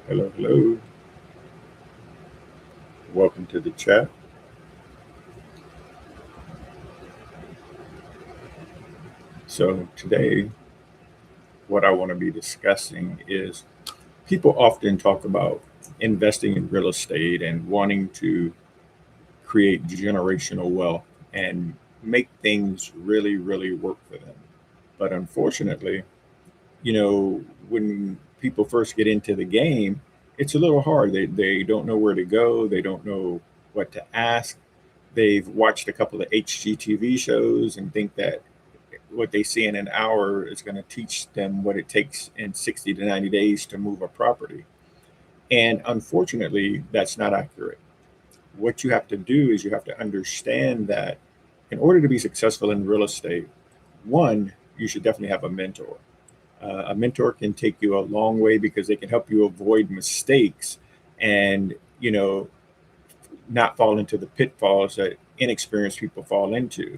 Hello, hello. Welcome to the chat. So, today, what I want to be discussing is people often talk about investing in real estate and wanting to create generational wealth and make things really, really work for them. But unfortunately, when people first get into the game, it's a little hard. They don't know where to go, they don't know what to ask. They've watched a couple of HGTV shows and think that what they see in an hour is going to teach them what it takes in 60 to 90 days to move a property. And unfortunately, that's not accurate. What you have to do is you have to understand that in order to be successful in real estate, one, you should definitely have a mentor. A mentor can take you a long way because they can help you avoid mistakes and, not fall into the pitfalls that inexperienced people fall into.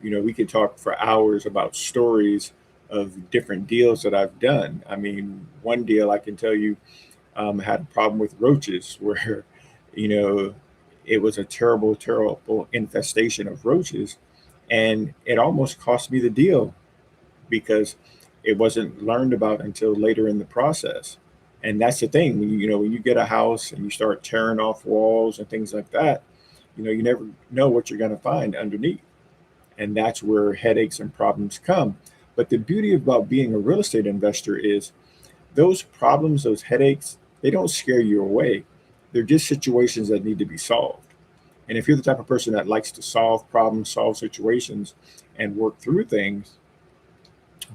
We could talk for hours about stories of different deals that I've done. I mean, one deal I can tell you had a problem with roaches where, you know, it was a terrible, terrible infestation of roaches. And it almost cost me the deal because it wasn't learned about until later in the process. And that's the thing, when you get a house and you start tearing off walls and things like that, you never know what you're going to find underneath. And that's where headaches and problems come. But the beauty about being a real estate investor is those problems, those headaches, they don't scare you away. They're just situations that need to be solved. And if you're the type of person that likes to solve problems, solve situations, and work through things,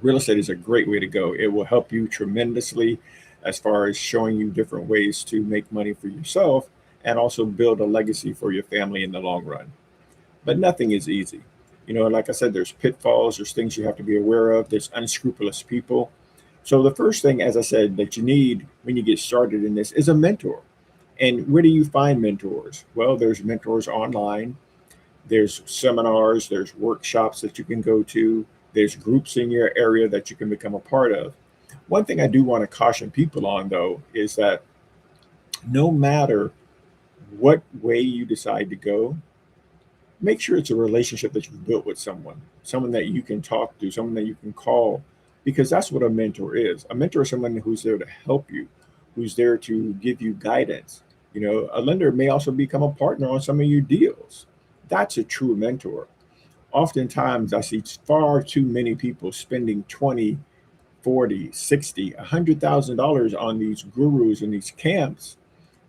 real estate is a great way to go. It will help you tremendously as far as showing you different ways to make money for yourself and also build a legacy for your family in the long run. But nothing is easy. Like I said, there's pitfalls, there's things you have to be aware of, there's unscrupulous people. So the first thing, as I said, that you need when you get started in this is a mentor. And where do you find mentors? Well, there's mentors online, there's seminars, there's workshops that you can go to, there's groups in your area that you can become a part of. One thing I do want to caution people on, though, is that no matter what way you decide to go, make sure it's a relationship that you've built with someone that you can talk to, someone that you can call, because that's what a mentor is. A mentor is someone who's there to help you, who's there to give you guidance. A lender may also become a partner on some of your deals. That's a true mentor. Oftentimes, I see far too many people spending 20, 40, 60, $100,000 on these gurus and these camps,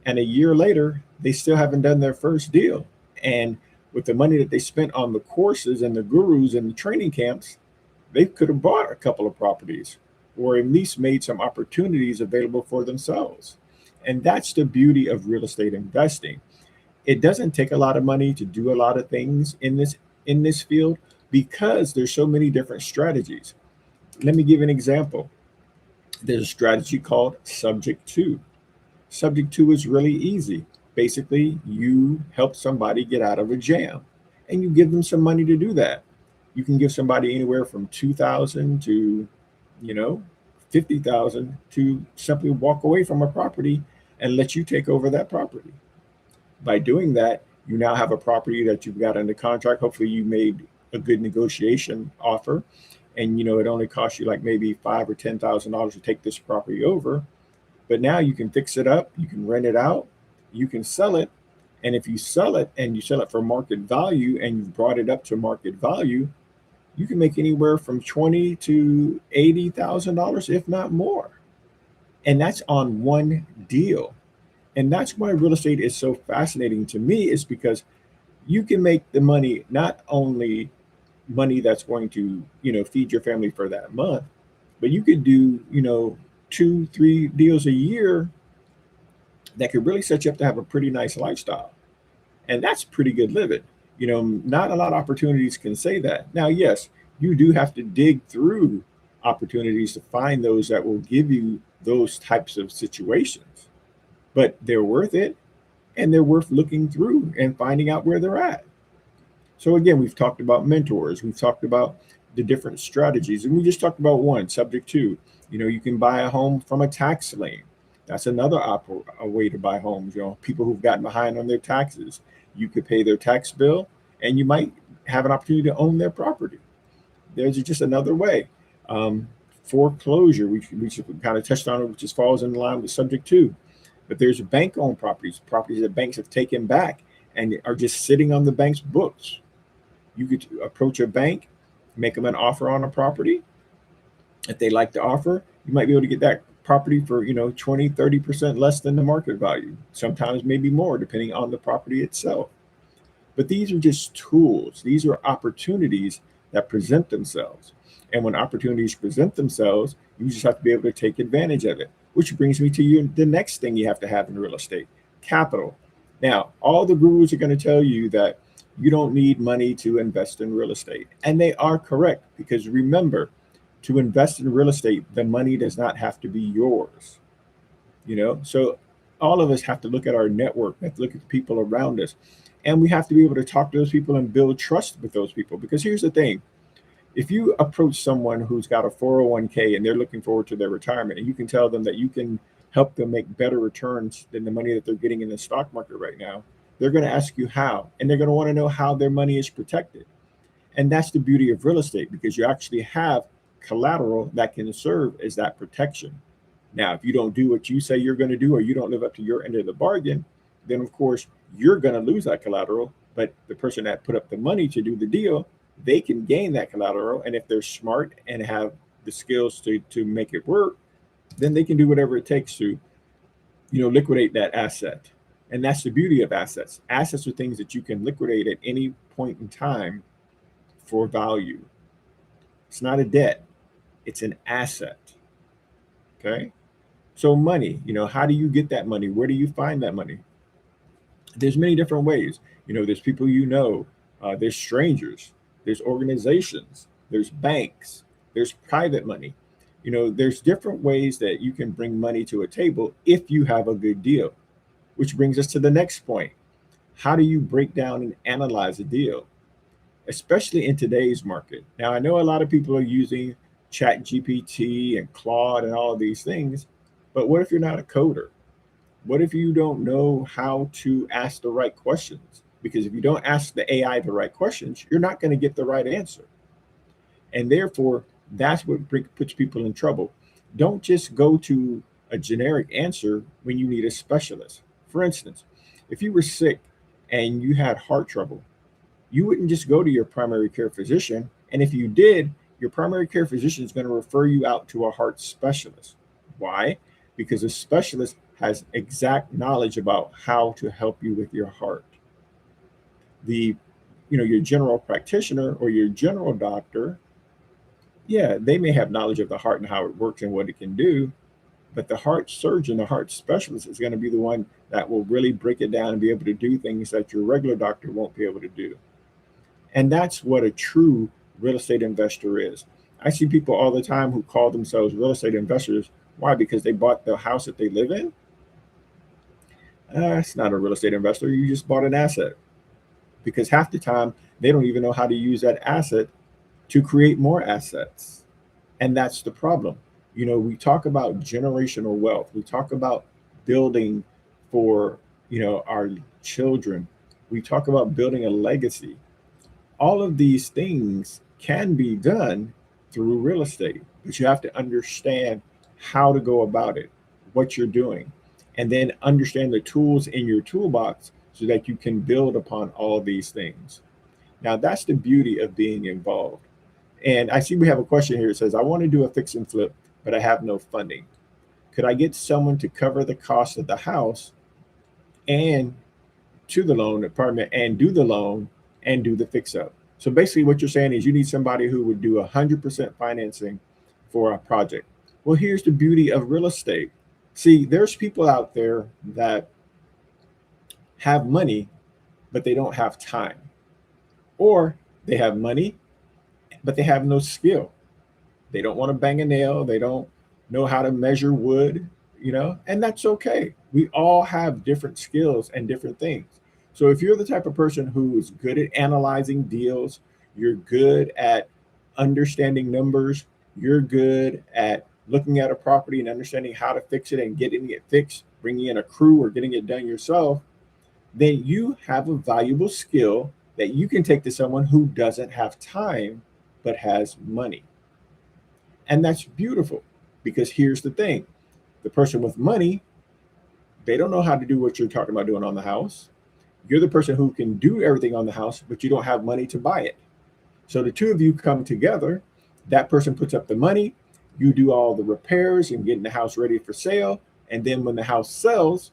and a year later, they still haven't done their first deal. And with the money that they spent on the courses and the gurus and the training camps, they could have bought a couple of properties or at least made some opportunities available for themselves. And that's the beauty of real estate investing. It doesn't take a lot of money to do a lot of things in this field because there's so many different strategies. Let me give an example. There's a strategy called subject to. Subject to is really easy. Basically, you help somebody get out of a jam and you give them some money to do that. You can give somebody anywhere from 2,000 to, you know, 50,000 to simply walk away from a property and let you take over that property. By doing that, you now have a property that you've got under contract. Hopefully you made a good negotiation offer and it only costs you like maybe $5,000 or $10,000 to take this property over. But now you can fix it up, you can rent it out, you can sell it. And if you sell it and you sell it for market value and you've brought it up to market value, you can make anywhere from $20,000 to $80,000, if not more. And that's on one deal. And that's why real estate is so fascinating to me, is because you can make the money, not only money that's going to, feed your family for that month, but you could do, 2, 3 deals a year that could really set you up to have a pretty nice lifestyle. And that's pretty good living. Not a lot of opportunities can say that. Now, yes, you do have to dig through opportunities to find those that will give you those types of situations, but they're worth it and they're worth looking through and finding out where they're at. So again, we've talked about mentors, we've talked about the different strategies, and we just talked about one, subject to. You can buy a home from a tax lien. That's another a way to buy homes. People who've gotten behind on their taxes, you could pay their tax bill, and you might have an opportunity to own their property. There's just another way. Um, Foreclosure, we should kind of touched on it, which just falls in line with subject two. But there's bank-owned properties that banks have taken back and are just sitting on the bank's books. You could approach a bank, make them an offer on a property. If they like the offer, you might be able to get that property for 20, 30% less than the market value, sometimes maybe more depending on the property itself. But these are just tools. These are opportunities that present themselves. And when opportunities present themselves, you just have to be able to take advantage of it. Which brings me to the next thing you have to have in real estate: capital. Now, all the gurus are going to tell you that you don't need money to invest in real estate. And they are correct, because remember, to invest in real estate, the money does not have to be yours. So all of us have to look at our network, we have to look at the people around us, and we have to be able to talk to those people and build trust with those people. Because here's the thing: if you approach someone who's got a 401k and they're looking forward to their retirement, and you can tell them that you can help them make better returns than the money that they're getting in the stock market right now, they're going to ask you how, and they're going to want to know how their money is protected. And that's the beauty of real estate, because you actually have collateral that can serve as that protection. Now, if you don't do what you say you're going to do, or you don't live up to your end of the bargain, then of course you're going to lose that collateral. But the person that put up the money to do the deal, they can gain that collateral. And if they're smart and have the skills to make it work, then they can do whatever it takes to, liquidate that asset. And that's the beauty of assets. Assets are things that you can liquidate at any point in time for value. It's not a debt, it's an asset. Okay. So money, how do you get that money? Where do you find that money? There's many different ways. There's people, there's strangers, there's organizations, there's banks, there's private money. There's different ways that you can bring money to a table if you have a good deal. Which brings us to the next point: how do you break down and analyze a deal, especially in today's market? Now, I know a lot of people are using Chat GPT and Claude and all of these things, but what if you're not a coder? What if you don't know how to ask the right questions? Because if you don't ask the AI the right questions, you're not going to get the right answer. And therefore, that's what puts people in trouble. Don't just go to a generic answer when you need a specialist. For instance, if you were sick and you had heart trouble, you wouldn't just go to your primary care physician. And if you did, your primary care physician is going to refer you out to a heart specialist. Why? Because a specialist has exact knowledge about how to help you with your heart. Your general practitioner or your general doctor, yeah, they may have knowledge of the heart and how it works and what it can do, but the heart surgeon, the heart specialist, is going to be the one that will really break it down and be able to do things that your regular doctor won't be able to do. And that's what a true real estate investor is. I see people all the time who call themselves real estate investors. Why? Because they bought the house that they live in? It's not a real estate investor. You just bought an asset. Because half the time, they don't even know how to use that asset to create more assets. And that's the problem. We talk about generational wealth. We talk about building for, our children. We talk about building a legacy. All of these things can be done through real estate, but you have to understand how to go about it, what you're doing, and then understand the tools in your toolbox so that you can build upon all these things. Now, that's the beauty of being involved. And I see we have a question here. It says, I want to do a fix and flip, but I have no funding. Could I get someone to cover the cost of the house and to the loan apartment and do the loan and do the fix up? So basically what you're saying is you need somebody who would do 100% financing for a project. Well, here's the beauty of real estate. See, there's people out there that have money, but they don't have time. Or they have money, but they have no skill. They don't want to bang a nail. They don't know how to measure wood, and that's okay. We all have different skills and different things. So if you're the type of person who is good at analyzing deals, you're good at understanding numbers, you're good at looking at a property and understanding how to fix it and getting it fixed, bringing in a crew or getting it done yourself, then you have a valuable skill that you can take to someone who doesn't have time but has money. And that's beautiful, because here's the thing: the person with money, they don't know how to do what you're talking about doing on the house. You're the person who can do everything on the house, but you don't have money to buy it. So the two of you come together. That person puts up the money, you do all the repairs and getting the house ready for sale. And then when the house sells,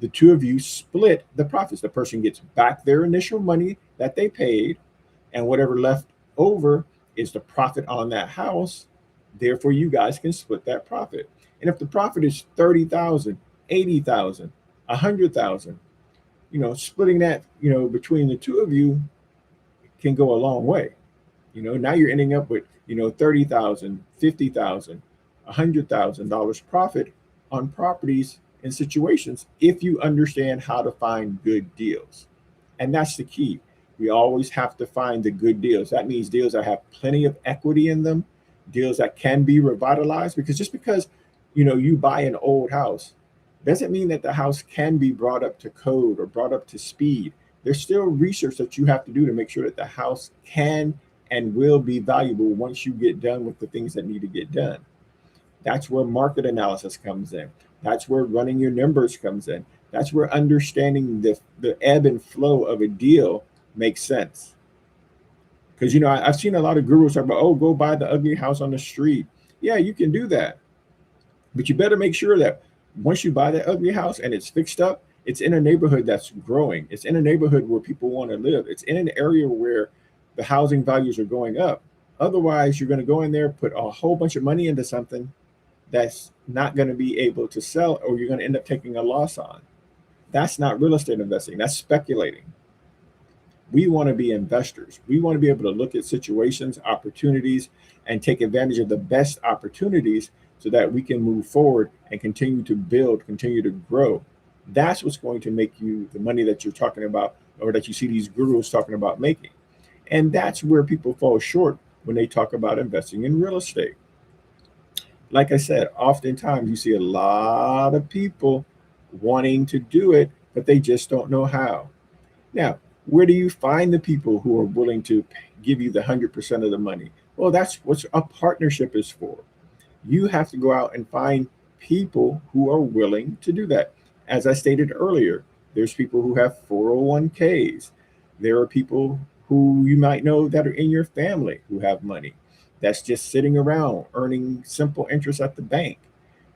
the two of you split the profits. The person gets back their initial money that they paid, and whatever left over is the profit on that house. Therefore, you guys can split that profit. And if the profit is 30,000, 80,000, 100,000, splitting that, between the two of you can go a long way. Now you're ending up with, 30,000, 50,000, $100,000 profit on properties and situations if you understand how to find good deals. And that's the key. We always have to find the good deals. That means deals that have plenty of equity in them, deals that can be revitalized, because just because, you buy an old house doesn't mean that the house can be brought up to code or brought up to speed. There's still research that you have to do to make sure that the house can and will be valuable once you get done with the things that need to get done. That's where market analysis comes in. That's where running your numbers comes in. That's where understanding the ebb and flow of a deal makes sense. Because, I've seen a lot of gurus talk about, oh, go buy the ugly house on the street. Yeah, you can do that. But you better make sure that once you buy that ugly house and it's fixed up, it's in a neighborhood that's growing. It's in a neighborhood where people want to live. It's in an area where the housing values are going up. Otherwise, you're going to go in there, put a whole bunch of money into something that's not going to be able to sell, or you're going to end up taking a loss on. That's not real estate investing. That's speculating. We want to be investors. We want to be able to look at situations, opportunities, and take advantage of the best opportunities so that we can move forward and continue to build, continue to grow. That's what's going to make you the money that you're talking about, or that you see these gurus talking about making. And that's where people fall short when they talk about investing in real estate. Like I said, oftentimes you see a lot of people wanting to do it, but they just don't know how. Now, where do you find the people who are willing to give you the 100% of the money? Well, that's what a partnership is for. You have to go out and find people who are willing to do that. As I stated earlier, there's people who have 401ks. There are people who you might know that are in your family who have money that's just sitting around earning simple interest at the bank.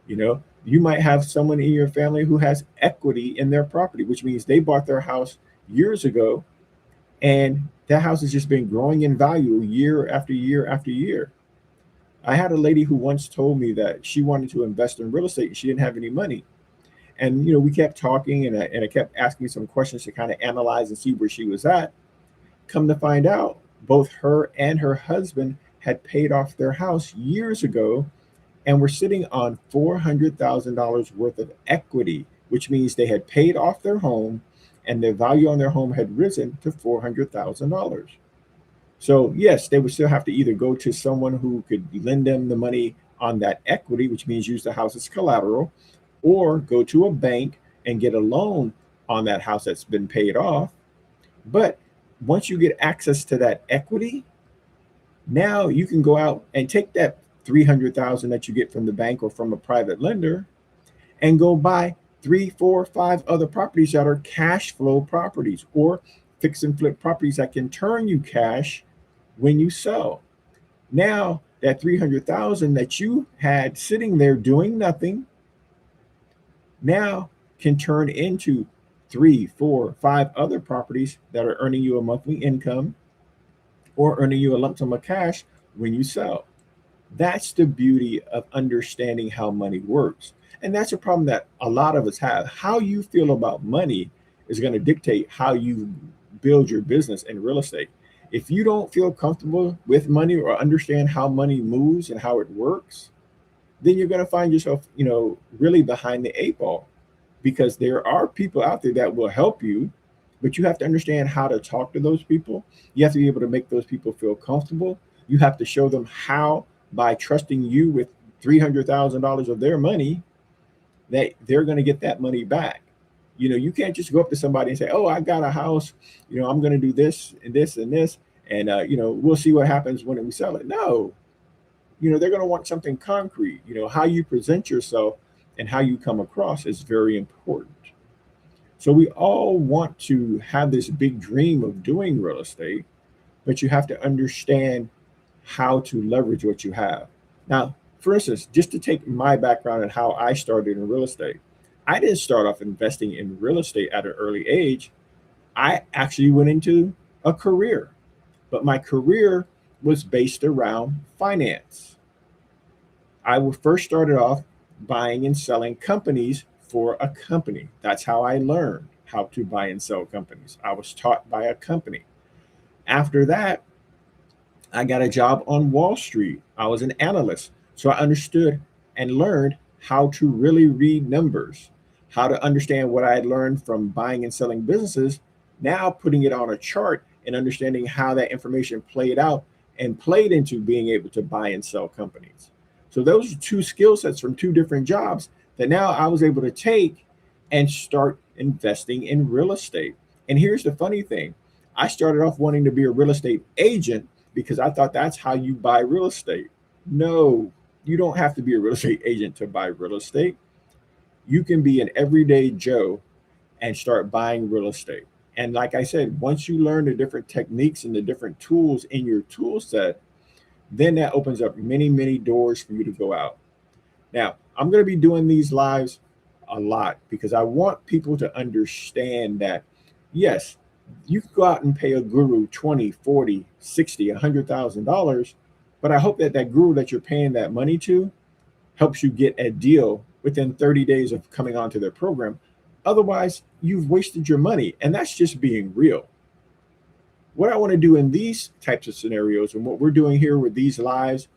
You might have someone in your family who has equity in their property, which means they bought their house years ago, and that house has just been growing in value year after year after year. I had a lady who once told me that she wanted to invest in real estate and she didn't have any money. And we kept talking, and I kept asking some questions to kind of analyze and see where she was at. Come to find out, both her and her husband had paid off their house years ago and were sitting on $400,000 worth of equity, which means they had paid off their home and the value on their home had risen to $400,000. So yes, they would still have to either go to someone who could lend them the money on that equity, which means use the house as collateral, or go to a bank and get a loan on that house that's been paid off. But once you get access to that equity, now you can go out and take that 300,000 that you get from the bank or from a private lender and go buy 3, 4, 5 other properties that are cash flow properties, or fix and flip properties that can turn you cash when you sell. Now that 300,000 that you had sitting there doing nothing now can turn into 3, 4, 5 other properties that are earning you a monthly income or earning you a lump sum of cash when you sell. That's the beauty of understanding how money works. And that's a problem that a lot of us have. How you feel about money is going to dictate how you build your business in real estate. If you don't feel comfortable with money or understand how money moves and how it works, then you're going to find yourself, really behind the 8 ball, because there are people out there that will help you, but you have to understand how to talk to those people. You have to be able to make those people feel comfortable. You have to show them how, by trusting you with $300,000 of their money, that they're going to get that money back. You can't just go up to somebody and say, "Oh, I got a house. I'm going to do this and this and this, and we'll see what happens when we sell it." No, they're going to want something concrete. How you present yourself and how you come across is very important. So we all want to have this big dream of doing real estate, but you have to understand how to leverage what you have. Now, for instance, just to take my background and how I started in real estate, I didn't start off investing in real estate at an early age. I actually went into a career, but my career was based around finance. I first started off buying and selling companies for a company. That's how I learned how to buy and sell companies. I was taught by a company. After that, I got a job on Wall Street. I was an analyst. So I understood and learned how to really read numbers, how to understand what I had learned from buying and selling businesses, now putting it on a chart and understanding how that information played out and played into being able to buy and sell companies. So those are two skill sets from two different jobs that now I was able to take and start investing in real estate. And here's the funny thing. I started off wanting to be a real estate agent because I thought that's how you buy real estate. No, you don't have to be a real estate agent to buy real estate. You can be an everyday Joe and start buying real estate. And like I said, once you learn the different techniques and the different tools in your tool set, then that opens up many, many doors for you to go out. Now, I'm going to be doing these lives a lot because I want people to understand that, yes, you can go out and pay a guru 20, 40, 60, $100,000, but I hope that that guru that you're paying that money to helps you get a deal within 30 days of coming onto their program. Otherwise, you've wasted your money, and that's just being real. What I want to do in these types of scenarios and what we're doing here with these lives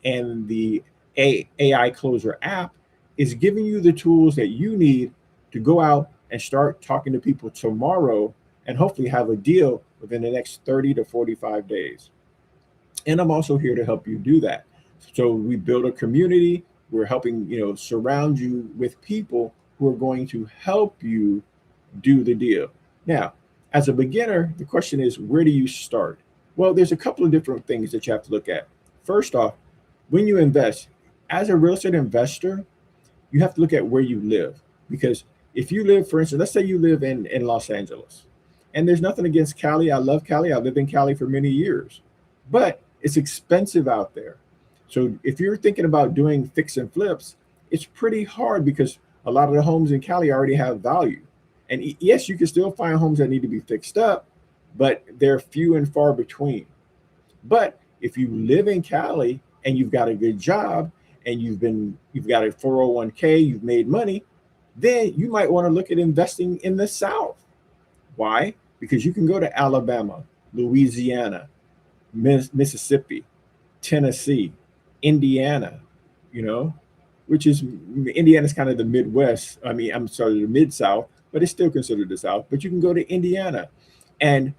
and the AI Closer app is giving you the tools that you need to go out and start talking to people tomorrow and hopefully have a deal within the next 30 to 45 days. And I'm also here to help you do that. So we build a community. We're helping, surround you with people who are going to help you do the deal. Now, as a beginner, the question is, where do you start? Well, there's a couple of different things that you have to look at. First off, when you invest, as a real estate investor, you have to look at where you live. Because if you live, for instance, let's say you live in Los Angeles, and there's nothing against Cali. I love Cali. I lived in Cali for many years, but it's expensive out there. So if you're thinking about doing fix and flips, it's pretty hard because a lot of the homes in Cali already have value. And yes, you can still find homes that need to be fixed up, but they're few and far between. But if you live in Cali and you've got a good job and you've got a 401k, you've made money, then you might want to look at investing in the South. Why? Because you can go to Alabama, Louisiana, Mississippi, Tennessee, Indiana, which is Indiana's kind of the Midwest. I'm sorry, the Mid-South, but it's still considered the South. But you can go to Indiana, and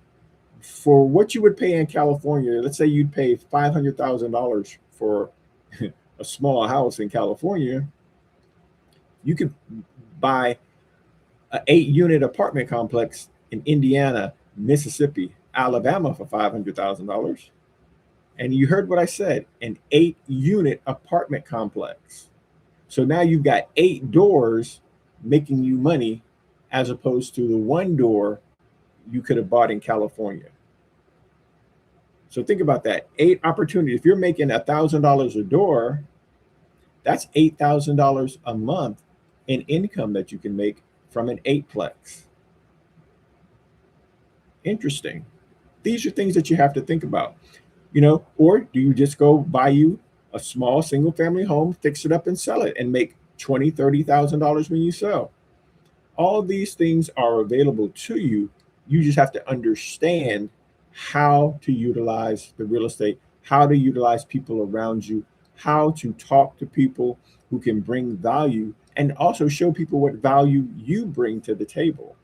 for what you would pay in California, let's say you'd pay $500,000 for a small house in California, you could buy an 8-unit apartment complex in Indiana, Mississippi, Alabama for $500,000. And you heard what I said, an 8-unit apartment complex. So now you've got 8 doors making you money as opposed to the 1 door you could have bought in California. So think about that. 8 opportunities. If you're making $1,000 a door, that's $8,000 a month in income that you can make from an 8-plex. Interesting. These are things that you have to think about. Or do you just go buy you a small single family home, fix it up and sell it and make $20,000, $30,000 when you sell? All these things are available to you. You just have to understand how to utilize the real estate, how to utilize people around you, how to talk to people who can bring value, and also show people what value you bring to the table.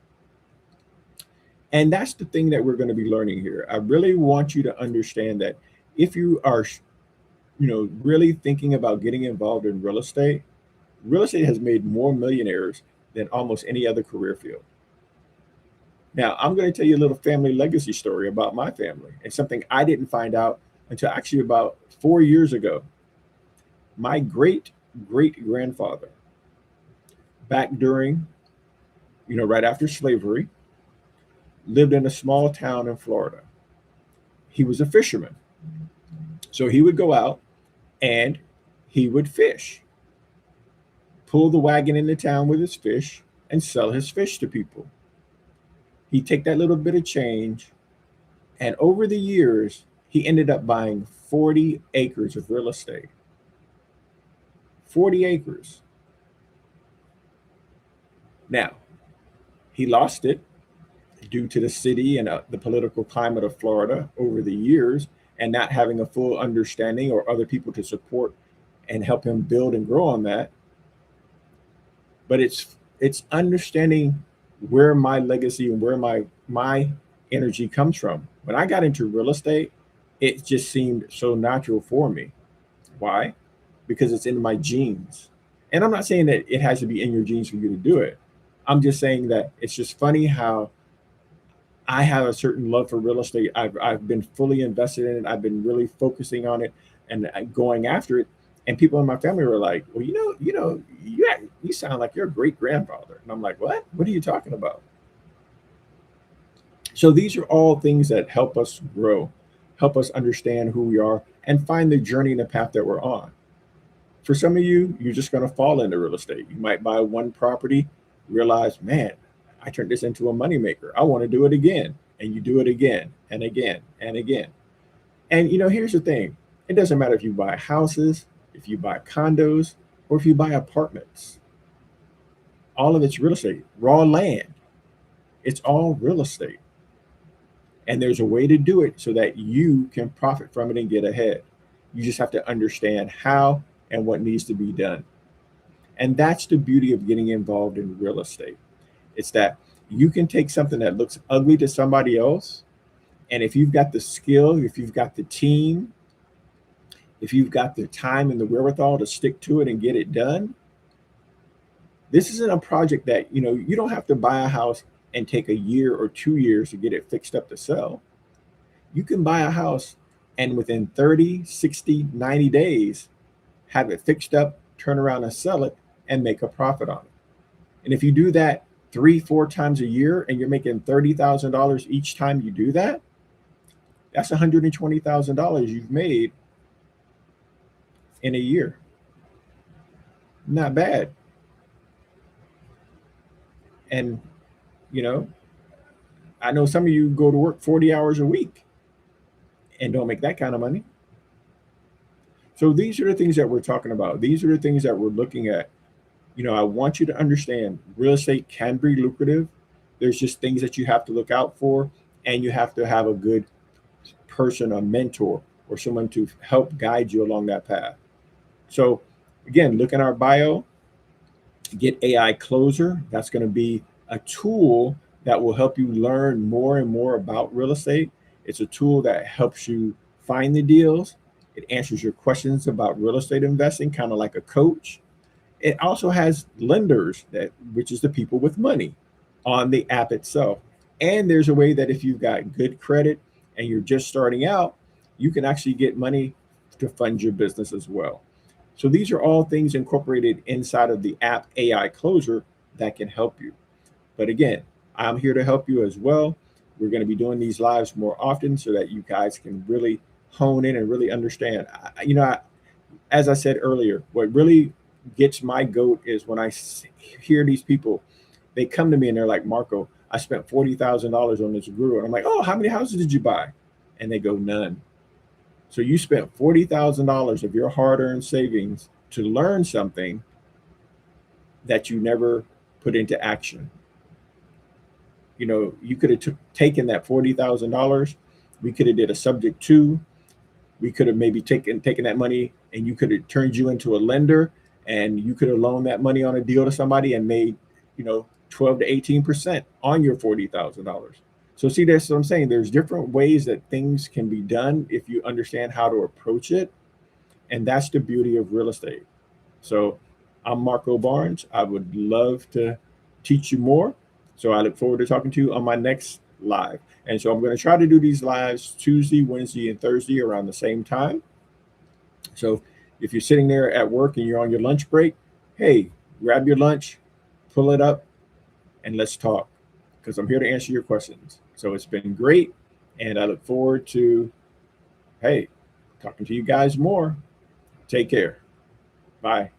And that's the thing that we're going to be learning here. I really want you to understand that if you are really thinking about getting involved in real estate has made more millionaires than almost any other career field. Now, I'm going to tell you a little family legacy story about my family and something I didn't find out until actually about 4 years ago. My great great grandfather, back during, right after slavery, lived in a small town in Florida. He was a fisherman. So he would go out and he would fish, pull the wagon into town with his fish, and sell his fish to people. He'd take that little bit of change, and over the years, he ended up buying 40 acres of real estate. 40 acres. Now, he lost it due to the city and the political climate of Florida over the years, and not having a full understanding or other people to support and help him build and grow on that. But it's understanding where my legacy and where my energy comes from. When I got into real estate, it just seemed so natural for me. Why? Because it's in my genes. And I'm not saying that it has to be in your genes for you to do it. I'm just saying that it's just funny how I have a certain love for real estate. I've been fully invested in it. I've been really focusing on it and going after it. And people in my family were like, "Well, you sound like your great grandfather." And I'm like, "What? What are you talking about?" So these are all things that help us grow, help us understand who we are, and find the journey and the path that we're on. For some of you, you're just going to fall into real estate. You might buy one property, realize, man, I turned this into a moneymaker. I want to do it again. And you do it again and again and again. And here's the thing. It doesn't matter if you buy houses, if you buy condos, or if you buy apartments. All of it's real estate, raw land. It's all real estate. And there's a way to do it so that you can profit from it and get ahead. You just have to understand how and what needs to be done. And that's the beauty of getting involved in real estate. It's that you can take something that looks ugly to somebody else, and if you've got the skill, if you've got the team, if you've got the time and the wherewithal to stick to it and get it done, this isn't a project that, you don't have to buy a house and take a year or 2 years to get it fixed up to sell. You can buy a house and within 30, 60, 90 days, have it fixed up, turn around and sell it and make a profit on it. And if you do that 3-4 times a year and you're making $30,000 each time you do that, that's $120,000 you've made in a year. Not bad. And, I know some of you go to work 40 hours a week and don't make that kind of money. So these are the things that we're talking about. These are the things that we're looking at. I want you to understand real estate can be lucrative. There's just things that you have to look out for, and you have to have a good person, a mentor, or someone to help guide you along that path. So again, look in our bio, get AI Closer. That's going to be a tool that will help you learn more and more about real estate. It's a tool that helps you find the deals. It answers your questions about real estate investing, kind of like a coach. It also has lenders, which is the people with money, on the app itself. And there's a way that if you've got good credit and you're just starting out, you can actually get money to fund your business as well. So these are all things incorporated inside of the app AI Closer that can help you. But again, I'm here to help you as well. We're going to be doing these lives more often so that you guys can really hone in and really understand. As I said earlier, what really gets my goat is when I hear these people, they come to me and they're like, "Marco, I spent $40,000 on this guru." And I'm like, "Oh, how many houses did you buy?" And they go, "None." So you spent $40,000 of your hard-earned savings to learn something that you never put into action. You could have taken that $40,000. We could have did a subject to. We could have maybe taken that money, and you could have turned you into a lender, and you could have loaned that money on a deal to somebody and made 12 to 18% on your $40,000. So see, that's what I'm saying. There's different ways that things can be done if you understand how to approach it. And that's the beauty of real estate. So I'm Marco Barnes. I would love to teach you more. So I look forward to talking to you on my next live. And so I'm going to try to do these lives Tuesday, Wednesday, and Thursday around the same time. So if you're sitting there at work and you're on your lunch break, hey, grab your lunch, pull it up, and let's talk, because I'm here to answer your questions. So it's been great. And I look forward to, hey, talking to you guys more. Take care. Bye.